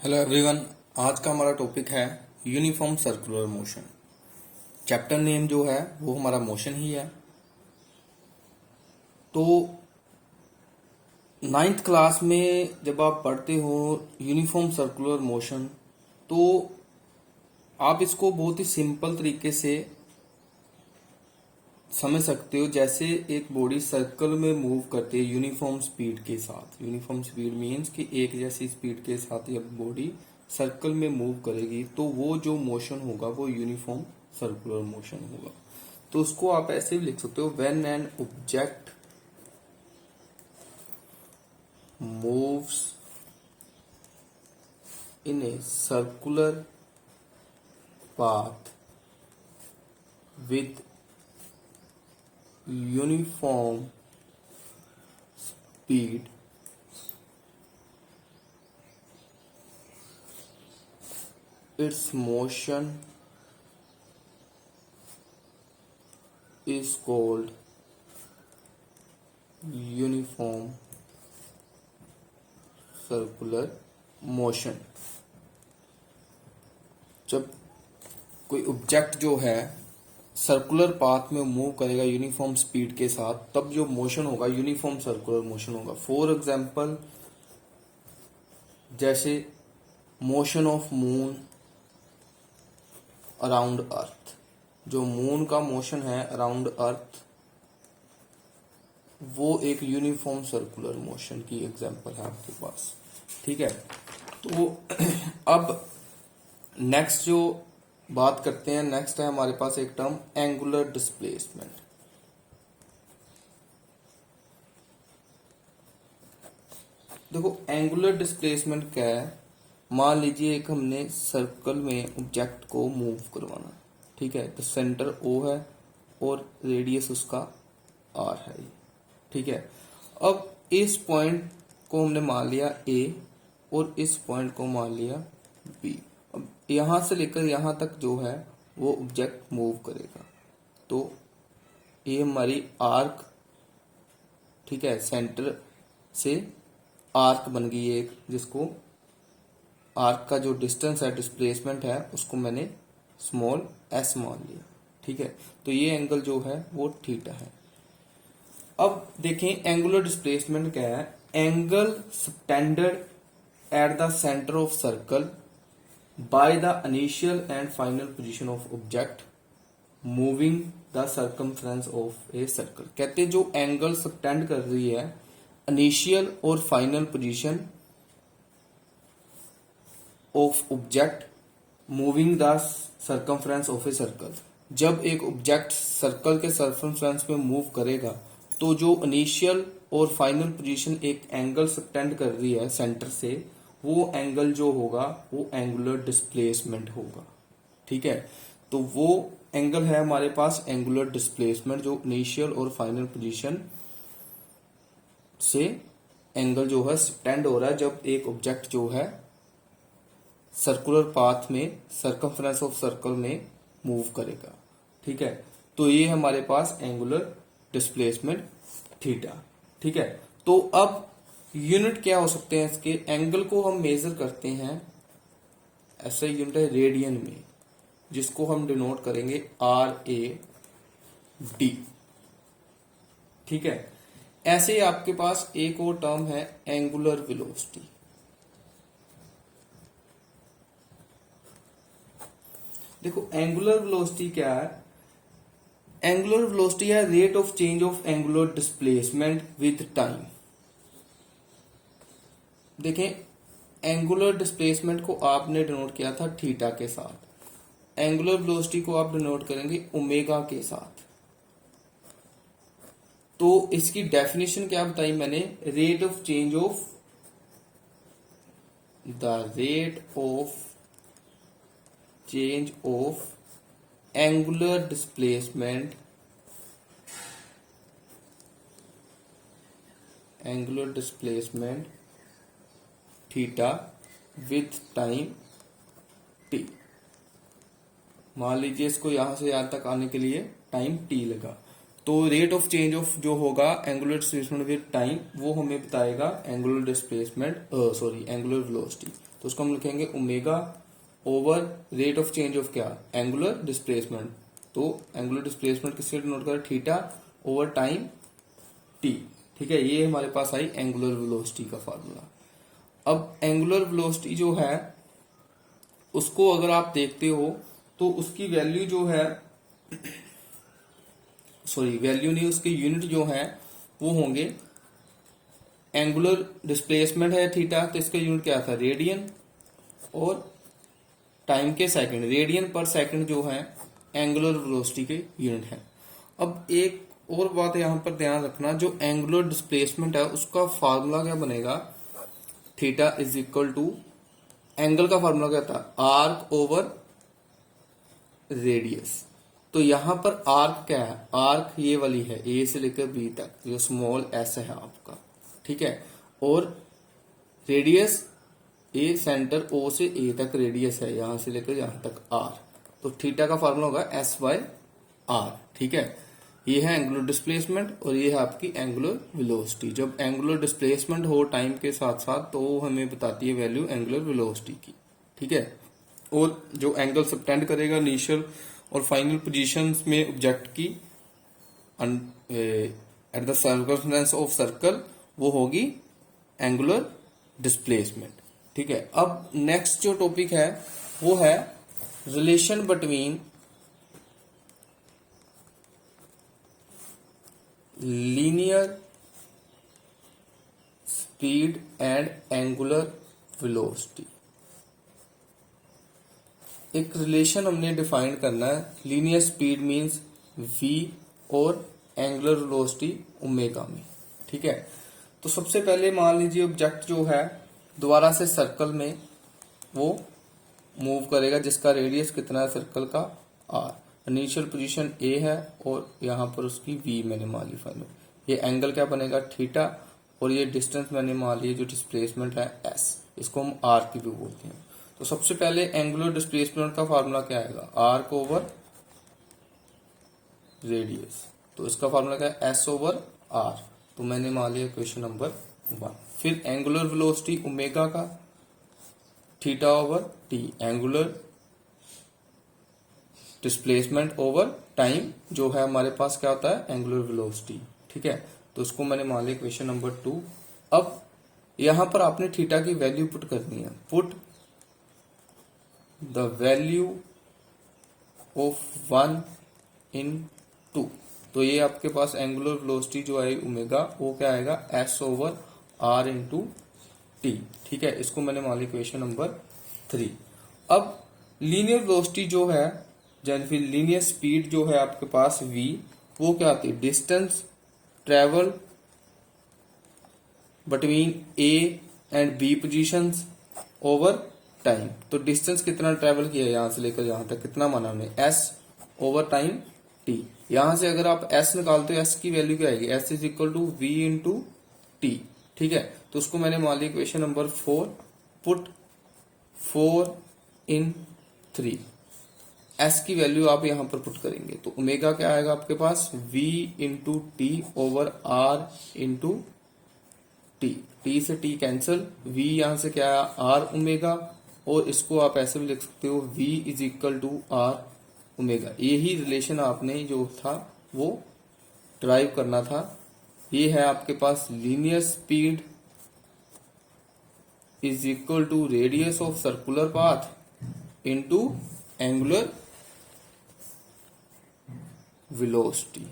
Hello everyone. आज का हमारा टॉपिक है uniform circular motion. Chapter name जो है वो हमारा मोशन ही है। तो नाइन्थ क्लास में जब आप पढ़ते हो यूनिफॉर्म सर्कुलर मोशन, तो आप इसको बहुत ही सिंपल तरीके से समझ सकते हो। जैसे एक बॉडी सर्कल में मूव करती है यूनिफॉर्म स्पीड के साथ। यूनिफॉर्म स्पीड मीन्स कि एक जैसी स्पीड के साथ जब बॉडी सर्कल में मूव करेगी तो वो जो मोशन होगा वो यूनिफॉर्म सर्कुलर मोशन होगा। तो उसको आप ऐसे भी लिख सकते हो, when an object moves in a circular path with uniform speed, its motion is called uniform circular motion। जब कोई ऑब्जेक्ट जो है सर्कुलर पाथ में मूव करेगा यूनिफॉर्म स्पीड के साथ, तब जो मोशन होगा यूनिफॉर्म सर्कुलर मोशन होगा। फॉर एग्जांपल, जैसे मोशन ऑफ मून अराउंड अर्थ। जो मून का मोशन है अराउंड अर्थ, वो एक यूनिफॉर्म सर्कुलर मोशन की एग्जांपल है आपके पास। ठीक है। तो अब नेक्स्ट जो बात करते हैं, नेक्स्ट है हमारे पास एक टर्म एंगुलर डिस्प्लेसमेंट। देखो एंगुलर डिस्प्लेसमेंट क्या है। मान लीजिए एक हमने सर्कल में ऑब्जेक्ट को मूव करवाना, ठीक है। तो सेंटर O है और रेडियस उसका R है, ठीक है। अब इस पॉइंट को हमने मान लिया A और इस पॉइंट को मान लिया B। अब यहां से लेकर यहां तक जो है वो ऑब्जेक्ट मूव करेगा। तो ये हमारी आर्क, ठीक है, सेंटर से आर्क बन गई एक, जिसको आर्क का जो डिस्टेंस है, डिस्प्लेसमेंट है, उसको मैंने स्मॉल s मान लिया, ठीक है। तो ये एंगल जो है वो थीटा है। अब देखें एंगुलर डिस्प्लेसमेंट क्या है। Angle standard at the centre of circle by the initial and final position of object moving the circumference of a circle। कहते हैं जो एंगल सबटेंड कर रही है इनिशियल और final position of object moving the circumference of a circle. जब एक object circle के सर्कमफ्रेंस में मूव करेगा तो जो इनिशियल और फाइनल पोजीशन एक एंगल सबटेंड कर रही है सेंटर से, वो एंगल जो होगा वो एंगुलर डिस्प्लेसमेंट होगा, ठीक है। तो वो एंगल है हमारे पास एंगुलर डिस्प्लेसमेंट, जो इनिशियल और फाइनल पोजीशन से एंगल जो है स्टैंड हो रहा है जब एक ऑब्जेक्ट जो है सर्कुलर पाथ में सर्कमफ्रेंस ऑफ सर्कल में मूव करेगा, ठीक है। तो ये हमारे पास एंगुलर डिस्प्लेसमेंट थीटा, ठीक है। तो अब यूनिट क्या हो सकते हैं इसके। एंगल को हम मेजर करते हैं, ऐसा यूनिट है रेडियन में, जिसको हम डिनोट करेंगे RAD, ठीक है। ऐसे ही आपके पास एक और टर्म है एंगुलर वेलोसिटी। देखो एंगुलर वेलोसिटी क्या है। एंगुलर वेलोसिटी है rate of change of angular displacement with time. देखें एंगुलर डिस्प्लेसमेंट को आपने डिनोट किया था थीटा के साथ, एंगुलर वेलोसिटी को आप डिनोट करेंगे ओमेगा के साथ। तो इसकी डेफिनेशन क्या बताई मैंने, rate of change of the rate of change of angular displacement, angular displacement theta with time t। मान लीजिए इसको यहां से यहां तक आने के लिए टाइम t लगा, तो रेट ऑफ चेंज ऑफ जो होगा एंगुलर डिस्प्लेसमेंट विद टाइम वो हमें बताएगा एंगुलर डिस्प्लेसमेंट एंगुलर वेलोसिटी। तो उसको हम लिखेंगे omega over rate of change of क्या, एंगुलर डिस्प्लेसमेंट। तो एंगुलर डिस्प्लेसमेंट किससे डिनोट कर, थीटा ओवर टाइम टी। ठीक है, ये हमारे पास आई एंगुलर वेलोसिटी का फार्मूला। अब एंगुलर वेलोसिटी जो है उसको अगर आप देखते हो तो उसकी वैल्यू जो है वैल्यू नहीं, उसके यूनिट जो है वो होंगे, एंगुलर डिस्प्लेसमेंट है थीटा तो इसका यूनिट क्या था, रेडियन, और टाइम के सेकंड, रेडियन पर सेकंड जो है एंगुलर वेलोसिटी के यूनिट है। अब एक और बात यहां पर ध्यान रखना, जो एंगुलर डिस्प्लेसमेंट है उसका फार्मूला क्या बनेगा, theta is equal to, angle का फार्मूला क्या था, आर्क ओवर रेडियस। तो यहां पर आर्क क्या है, आर्क ये वाली है ए से लेकर बी तक, जो स्मॉल एस है आपका, ठीक है, और रेडियस ए सेंटर ओ से ए तक रेडियस है, यहां से लेकर यहां तक आर। तो थीटा का फार्मूला होगा एस बाय आर। ठीक है, ये है एंगुलर डिस्प्लेसमेंट और ये है आपकी एंगुलर वेलोसिटी। जब एंगुलर डिस्प्लेसमेंट हो टाइम के साथ साथ तो हमें बताती है वैल्यू एंगुलर वेलोसिटी की। ठीक है, और जो एंगल सबटेंड करेगा इनिशियल और फाइनल पोजीशंस में ऑब्जेक्ट की at the circumference of circle, वो होगी एंगुलर डिस्प्लेसमेंट। ठीक है, अब नेक्स्ट जो टॉपिक है वो है relation between linear speed and angular velocity. एक रिलेशन हमने डिफाइन करना है, लीनियर स्पीड मींस v और एंगुलर वेलोसिटी ओमेगा में। ठीक है, तो सबसे पहले मान लीजिए ऑब्जेक्ट जो है दोबारा से सर्कल में वो मूव करेगा, जिसका रेडियस कितना है सर्कल का, r। इनिशियल पोजीशन a है और यहां पर उसकी v मैंने मान ली फाइनल। ये एंगल क्या बनेगा, थीटा, और ये डिस्टेंस मैंने मान ली जो डिस्प्लेसमेंट है s, इसको हम r की भी बोलते हैं। तो सबसे पहले एंगुलर डिस्प्लेसमेंट का फार्मूला क्या आएगा, आर्क ओवर रेडियस। तो इसका फार्मूला क्या है, s ओवर r। तो मैंने मान लिया क्वेश्चन नंबर 1। फिर एंगुलर वेलोसिटी ओमेगा का theta over T, angular displacement over time जो है हमारे पास क्या होता है, एंगुलर वेलोसिटी। ठीक है, तो उसको मैंने मान लिया क्वेश्चन नंबर 2। अब यहां पर आपने थीटा की वैल्यू पुट करनी है, पुट द वैल्यू ऑफ 1 इन 2। तो ये आपके पास एंगुलर वेलोसिटी जो है ओमेगा वो क्या आएगा, s over r into t. ठीक है, इसको मैंने मान लिया क्वेश्चन नंबर 3। अब लीनियर वेलोसिटी जो है, फिर लीनियर स्पीड जो है आपके पास v, वो क्या आती है, distance travel between a and b positions over time. तो डिस्टेंस कितना ट्रेवल किया है यहां से लेकर यहां तक, कितना माना हमने, s ओवर टाइम t। यहां से अगर आप s निकालते हो, s की वैल्यू क्या आएगी, s is equal to v into t. ठीक है, तो उसको मैंने मान लिया question number 4, put 4 in 3। s की वैल्यू आप यहां पर पुट करेंगे तो ओमेगा क्या आएगा आपके पास, v into T over r into T. T से टी कैंसिल, v यहां से क्या है, r ओमेगा, और इसको आप ऐसे भी लिख सकते हो v is equal to r omega. यही रिलेशन आपने जो था वो ड्राइव करना था। ये है आपके पास linear speed is equal to radius of circular path into angular velocity.